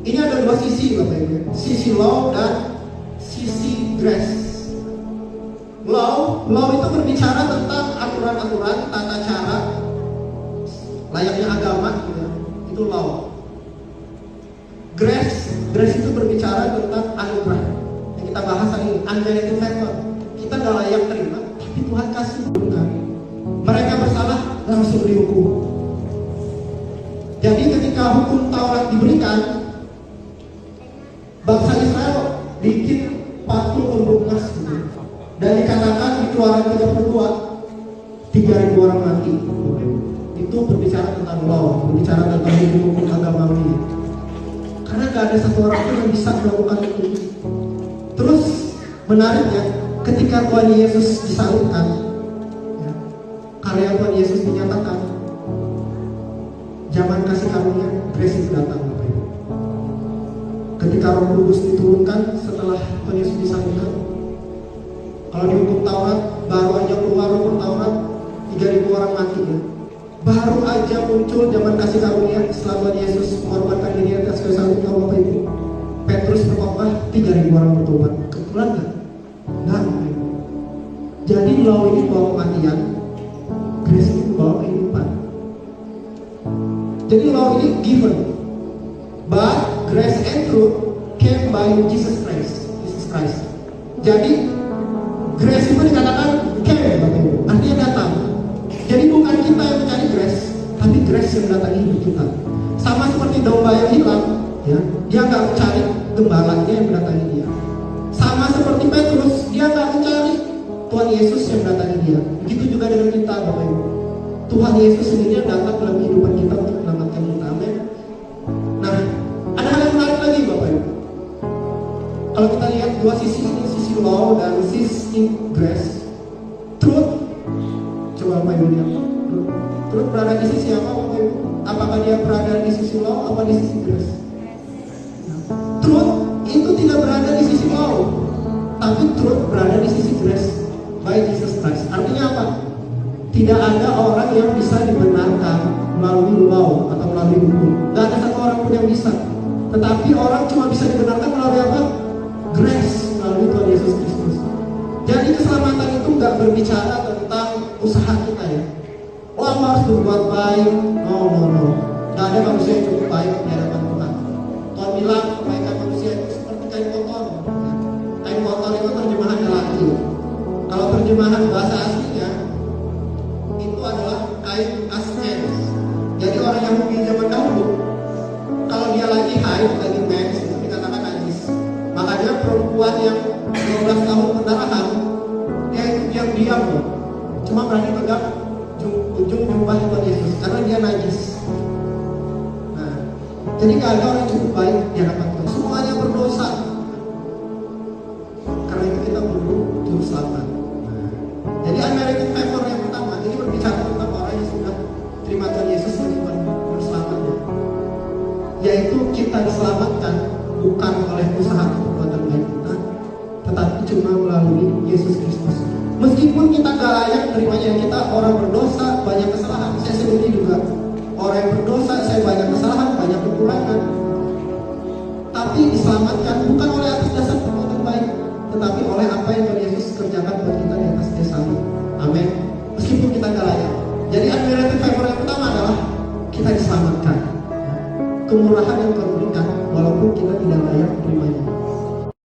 Ini ada dua sisi Bapak Ibu, sisi law dan sisi grace. Law itu berbicara tentang aturan-aturan, tata cara layaknya agama gitu ya. Itu law. Grace itu berbicara tentang anugerah. Yang kita bahas hari ini, unmerited favor. Kita gak layak terima, tapi Tuhan kasih kami. Mereka bersalah langsung dihukum. Jadi ketika hukum Taurat diberikan, bangsa Israel bikin patung untuk emas gitu. Dan dikatakan di Keluaran 32 3.000 orang mati. Itu berbicara tentang law, berbicara tentang hukum agamawi. Karena gak ada satu orang pun yang bisa melakukan itu. Terus menariknya, ketika Tuhan Yesus disalibkan, ya, karya Tuhan Yesus dinyatakan, zaman kasih karunia grace itu datang. Ketika Roh Kudus diturunkan setelah Tuhan Yesus disalibkan, kalau di hukum Taurat baru aja keluar hukum Taurat 3.000 orang mati ya. Baru aja muncul zaman kasih karunia setelah Tuhan Yesus mengorbankan diri atas kayu salib. Bapak Ibu, Petrus berkhotbah 3.000 orang bertobat. Kebetulan nggak? Nggak. Jadi law ini bawa kematian, grace ini bawa kehidupan. Jadi law ini given, but grace and truth came by Jesus Christ. Jadi grace itu dikatakan came, Bapak Ibu, artinya datang. Jadi bukan kita yang mencari grace, tapi grace yang mendatangi hidup kita. Sama seperti domba yang hilang, ya, dia nggak mencari gembalanya yang mendatangi dia. Sama seperti Petrus, dia nggak mencari, Tuhan Yesus yang mendatangi dia. Begitu juga dengan kita, Bapak Ibu. Tuhan Yesus sendiri yang datang dalam kehidupan kita untuk menyelamatkan kita. Amin. Nah, ada hal yang menarik lagi, Bapak Ibu. Kalau kita lihat dua sisi ini, sisi law dan sisi grace, truth. Coba Bapak Ibu lihat, truth berada di sisi apa, Bapak Ibu? Apakah dia berada di sisi law atau di sisi grace? Truth itu tidak berada di sisi law, tapi truth berada di sisi grace by Jesus Christ. Artinya apa? Tidak ada orang yang bisa dibenarkan melalui law atau melalui hukum. Tidak ada satu orang pun yang bisa. Tetapi orang cuma bisa dibenarkan melalui apa? Grace, melalui Tuhan Yesus Kristus. Jadi keselamatan itu nggak berbicara tentang usaha kita ya. Oh, harus berbuat baik. No. Nggak ada manusia yang cukup baik di hadapan Tuhan. Tuhan bilang kebaikan manusia itu seperti kain kotor. Kain kotor itu terjemahannya lagi. Kalau terjemahan bahasa aslinya itu adalah kain asken. Jadi orang Yahudi zaman dahulu, kalau dia lagi haid, lagi mens, itu dikatakan najis. Makanya perempuan yang 12 tahun pendarahan, dia itu diam-diam loh, cuma berani pegang ujung jubah Tuhan Yesus karena dia najis. Nah, jadi gak ada orang yang cukup baik di hadapan Tuhan. Semuanya berdosa. Karena itu kita perlu juru selamat. Nah, jadi unmerited favor yang pertama ini berbicara tentang orang yang sudah terima Tuhan Yesus sebagai juru selamatnya, yaitu kita diselamatkan bukan oleh usaha perbuatan baik kita, tetapi cuma melalui Yesus Kristus. Meskipun kita gak layak terimanya, kita orang berdosa, banyak kesalahan. Saya sendiri juga orang yang berdosa, saya banyak kesalahan, banyak kekurangan. Tapi diselamatkan bukan oleh atas dasar perbuatan baik, tetapi oleh apa yang Tuhan Yesus kerjakan buat kita di atas dia salib. Amin. Meskipun kita gak layak. Jadi unmerited favor yang pertama adalah kita diselamatkan. Kemurahan yang Tuhan berikan walaupun kita tidak layak menerimanya.